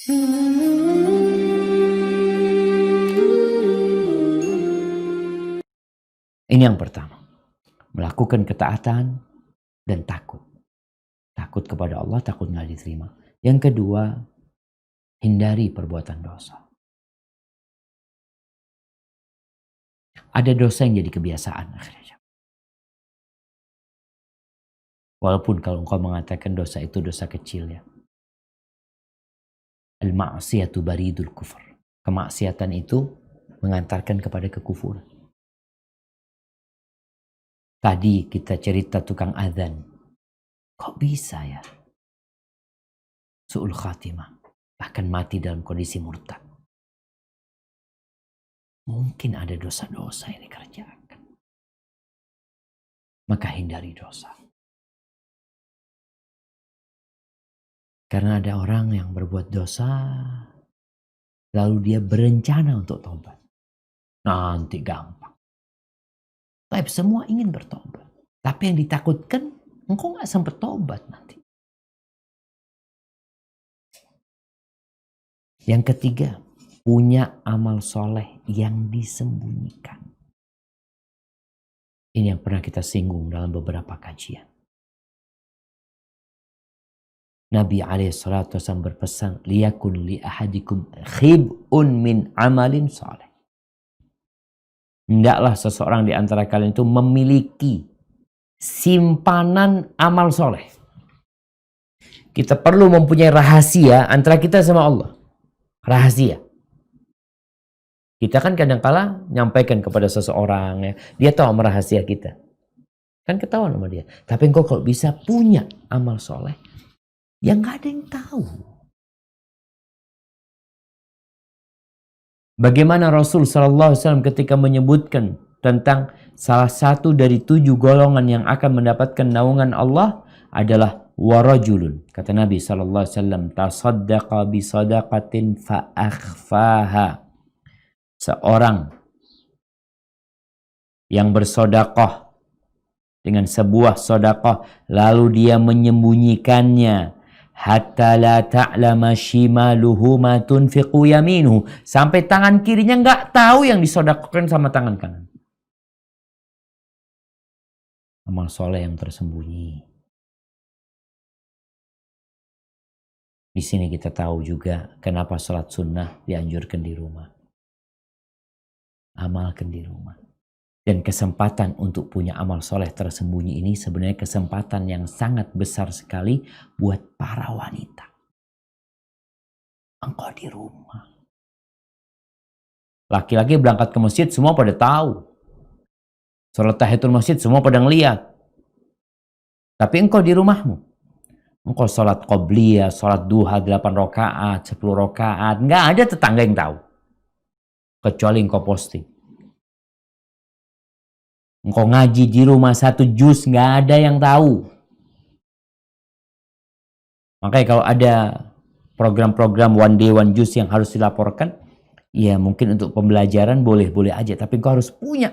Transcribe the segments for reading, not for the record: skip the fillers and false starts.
Ini yang pertama. Melakukan ketaatan dan takut. Takut kepada Allah, takut nggak diterima. Yang kedua, hindari perbuatan dosa. Ada dosa yang jadi kebiasaan akhirnya. Walaupun kalau engkau mengatakan dosa itu dosa kecil ya. Al-ma'siyatu baridul kufur. Kemaksiatan itu mengantarkan kepada kekufuran. Tadi kita cerita tukang adzan. Kok bisa ya? Su'ul khatimah. Bahkan mati dalam kondisi murtad. Mungkin ada dosa-dosa yang dikerjakan. Maka hindari dosa. Karena ada orang yang berbuat dosa, lalu dia berencana untuk tobat. Nanti gampang. Tapi semua ingin bertobat. Tapi yang ditakutkan, engkau gak sempat tobat nanti. Yang ketiga, punya amal soleh yang disembunyikan. Ini yang pernah kita singgung dalam beberapa kajian. Nabi SAW berpesan, liyakun li ahadikum khib'un min amalin soleh. Hendaklah seseorang di antara kalian itu memiliki simpanan amal soleh. Kita perlu mempunyai rahasia antara kita sama Allah. Rahasia. Kita kan kadang-kala nyampaikan kepada seseorang, ya, dia tahu amal rahasia kita. Kan ketahuan sama dia. Tapi engkau kalau bisa punya amal soleh, yang gak ada yang tahu. Bagaimana Rasul SAW ketika menyebutkan tentang salah satu dari 7 golongan yang akan mendapatkan naungan Allah adalah warajulun. Kata Nabi SAW, tasaddaqa bisadaqatin fa'akhfaha. Seorang yang bersodakoh dengan sebuah sodakoh lalu dia menyembunyikannya. Hatta la ta'lama shimaluhu ma tunfiqu yaminuhu. Sampai tangan kirinya nggak tahu yang disodakokan sama tangan kanan. Amal soleh yang tersembunyi. Di sini kita tahu juga kenapa sholat sunnah dianjurkan di rumah. Amalkan di rumah. Dan kesempatan untuk punya amal soleh tersembunyi ini sebenarnya kesempatan yang sangat besar sekali buat para wanita. Engkau di rumah. Laki-laki berangkat ke masjid semua pada tahu. Salat tahiyatul masjid semua pada ngeliat. Tapi engkau di rumahmu. Engkau salat qobliyah, salat duha 8 rakaat, 10 rakaat. Nggak ada tetangga yang tahu. Kecuali engkau posting. Engkau ngaji di rumah 1 juz, nggak ada yang tahu. Makanya kalau ada program-program one day one juz yang harus dilaporkan, ya mungkin untuk pembelajaran boleh-boleh aja. Tapi engkau harus punya.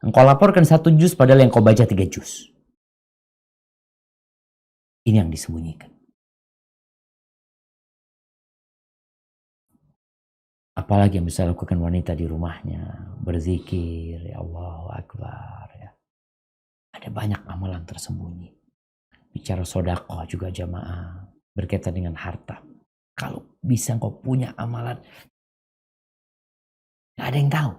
Engkau laporkan 1 juz padahal yang kau baca 3 juz. Ini yang disembunyikan. Apalagi yang bisa lakukan wanita di rumahnya. Berzikir, ya Allahu Akbar. Ya. Ada banyak amalan tersembunyi. Bicara sedekah juga jamaah. Berkaitan dengan harta. Kalau bisa engkau punya amalan. Gak ada yang tahu.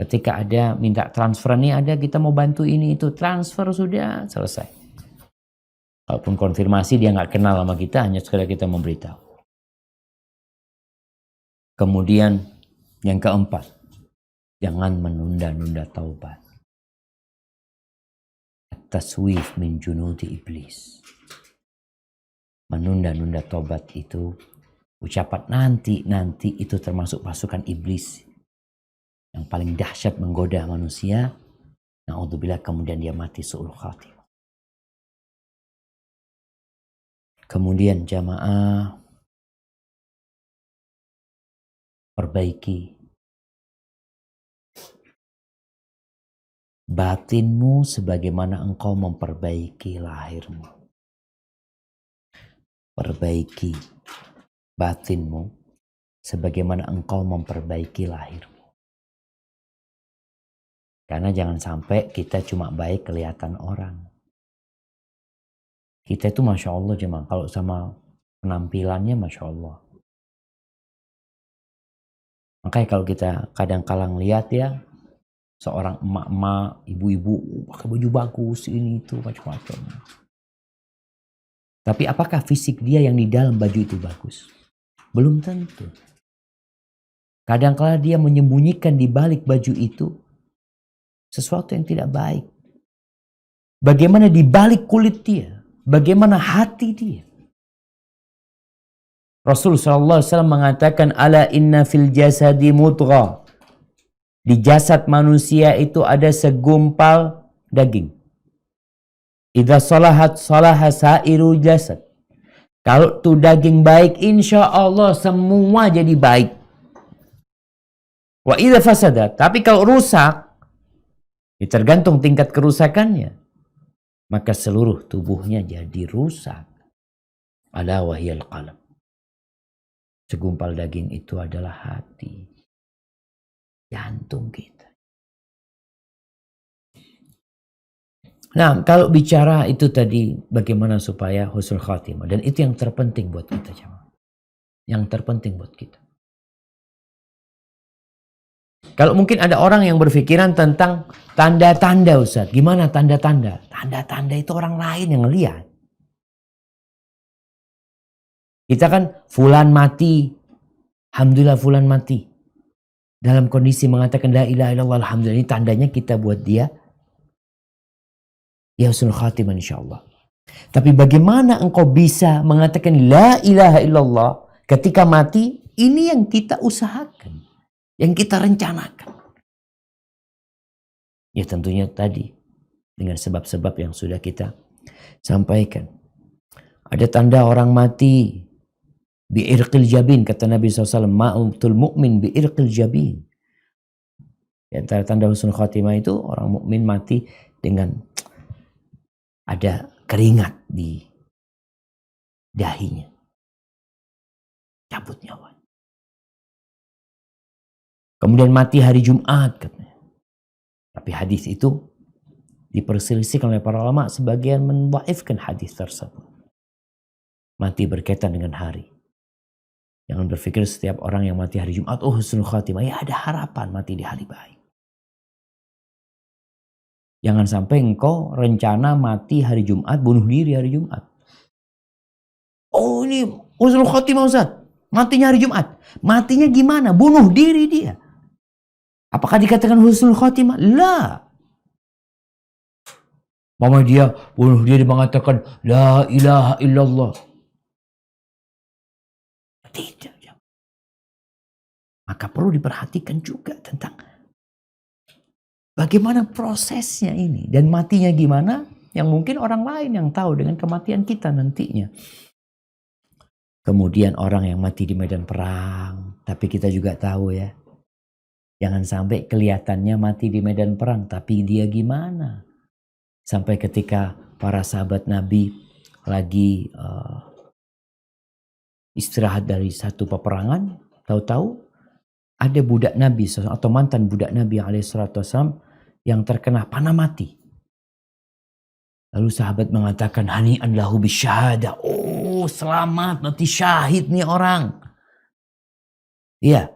Ketika ada minta transfer nih, ada kita mau bantu ini itu. Transfer sudah selesai. Walaupun konfirmasi dia gak kenal sama kita. Hanya sekedar kita memberitahu. Kemudian yang keempat, jangan menunda-nunda taubat. Taswif min junudi iblis. Menunda-nunda taubat itu, ucapan nanti itu termasuk pasukan iblis. Yang paling dahsyat menggoda manusia. Na'udzubillah kemudian dia mati su'ul khatimah. Kemudian jamaah, perbaiki batinmu sebagaimana engkau memperbaiki lahirmu. Perbaiki batinmu sebagaimana engkau memperbaiki lahirmu. Karena jangan sampai kita cuma baik kelihatan orang. Kita itu Masya Allah cuma kalau sama penampilannya Masya Allah. Makanya kalau kita kadang-kadang lihat ya, seorang emak-emak, ibu-ibu pakai baju bagus, ini itu macam-macam. Tapi apakah fisik dia yang di dalam baju itu bagus? Belum tentu. Kadang-kala dia menyembunyikan di balik baju itu sesuatu yang tidak baik. Bagaimana di balik kulit dia? Bagaimana hati dia? Rasul SAW mengatakan, ala inna fil jasadi mudghah. Di jasad manusia itu ada segumpal daging. Idza salahat salaha sairu jasad. Kalau tuh daging baik, insya Allah semua jadi baik. Wa idza fasadat. Tapi kalau rusak, ya tergantung tingkat kerusakannya. Maka seluruh tubuhnya jadi rusak. Ala wahiyal qalb. Segumpal daging itu adalah hati. Jantung kita. Nah, kalau bicara itu tadi bagaimana supaya husnul khatimah. Dan itu yang terpenting buat kita. Yang terpenting buat kita. Kalau mungkin ada orang yang berpikiran tentang tanda-tanda Ustaz. Gimana tanda-tanda? Tanda-tanda itu orang lain yang lihat. Kita kan fulan mati. Alhamdulillah fulan mati. Dalam kondisi mengatakan la ilaha illallah alhamdulillah. Ini tandanya kita buat dia. Ya husnul khatimah insyaAllah. Tapi bagaimana engkau bisa mengatakan la ilaha illallah ketika mati? Ini yang kita usahakan. Yang kita rencanakan. Ya tentunya tadi. Dengan sebab-sebab yang sudah kita sampaikan. Ada tanda orang mati. Bi'irqil jabin. Kata Nabi SAW. Ma'utul mu'min bi'irqil jabin. Di antara tanda husnul khatimah itu. Orang mukmin mati dengan ada keringat di dahinya. Cabut nyawa. Kemudian mati hari Jumat katanya. Tapi hadis itu diperselisihkan oleh para ulama. Sebagian mendhaifkan hadis tersebut. Mati berkaitan dengan hari. Jangan berpikir setiap orang yang mati hari Jumat, oh husnul khatimah. Ya ada harapan mati di hari baik. Jangan sampai engkau rencana mati hari Jumat, bunuh diri hari Jumat. Oh ini husnul khatimah Ustaz. Matinya hari Jumat. Matinya gimana? Bunuh diri dia. Apakah dikatakan husnul khatimah? La. Mama dia bunuh diri mengatakan la ilaha illallah. Tidak. Maka perlu diperhatikan juga tentang bagaimana prosesnya ini. Dan matinya gimana? Yang mungkin orang lain yang tahu dengan kematian kita nantinya. Kemudian orang yang mati di medan perang. Tapi kita juga tahu ya. Jangan sampai kelihatannya mati di medan perang. Tapi dia gimana? Sampai ketika para sahabat Nabi lagi istirahat dari satu peperangan. Tahu-tahu ada budak Nabi atau mantan budak Nabi SAW yang terkena panah mati. Lalu sahabat mengatakan hani'an lahu bisyahada. Oh selamat mati syahid nih orang. Iya.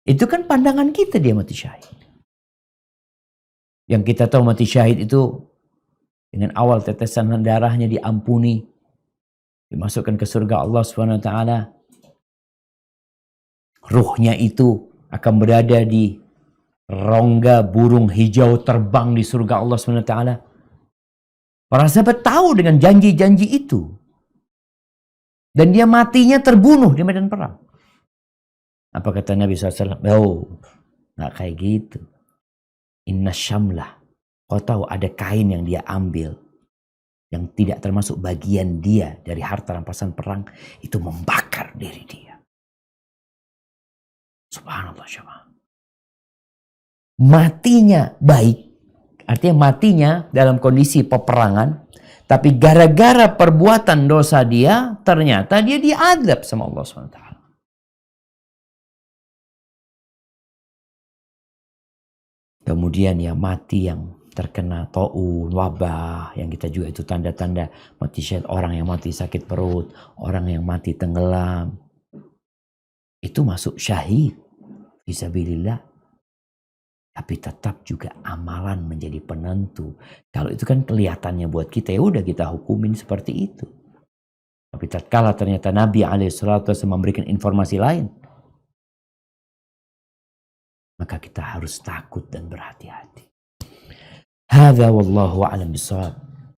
Itu kan pandangan kita dia mati syahid. Yang kita tahu mati syahid itu dengan awal tetesan darahnya diampuni. Dimasukkan ke surga Allah SWT. Ruhnya itu akan berada di rongga burung hijau terbang di surga Allah SWT. Para sahabat tahu dengan janji-janji itu. Dan dia matinya terbunuh di medan perang. Apa kata Nabi SAW? Oh, gak kayak gitu. Inna syamlah. Kau tahu ada kain yang dia ambil. Yang tidak termasuk bagian dia dari harta rampasan perang. Itu membakar diri dia. Subhanallah syabah. Matinya baik. Artinya matinya dalam kondisi peperangan. Tapi gara-gara perbuatan dosa dia, ternyata dia diadab sama Allah SWT. Kemudian ya mati yang terkena taun, wabah, yang kita juga itu tanda-tanda mati syahid, orang yang mati sakit perut, orang yang mati tenggelam. Itu masuk syahid fisabilillah. Tapi tetap juga amalan menjadi penentu. Kalau itu kan kelihatannya buat kita, ya udah kita hukumin seperti itu. Tapi tatkala ternyata Nabi SAW memberikan informasi lain, maka kita harus takut dan berhati-hati. Hadza wallahu a'lam bishawab.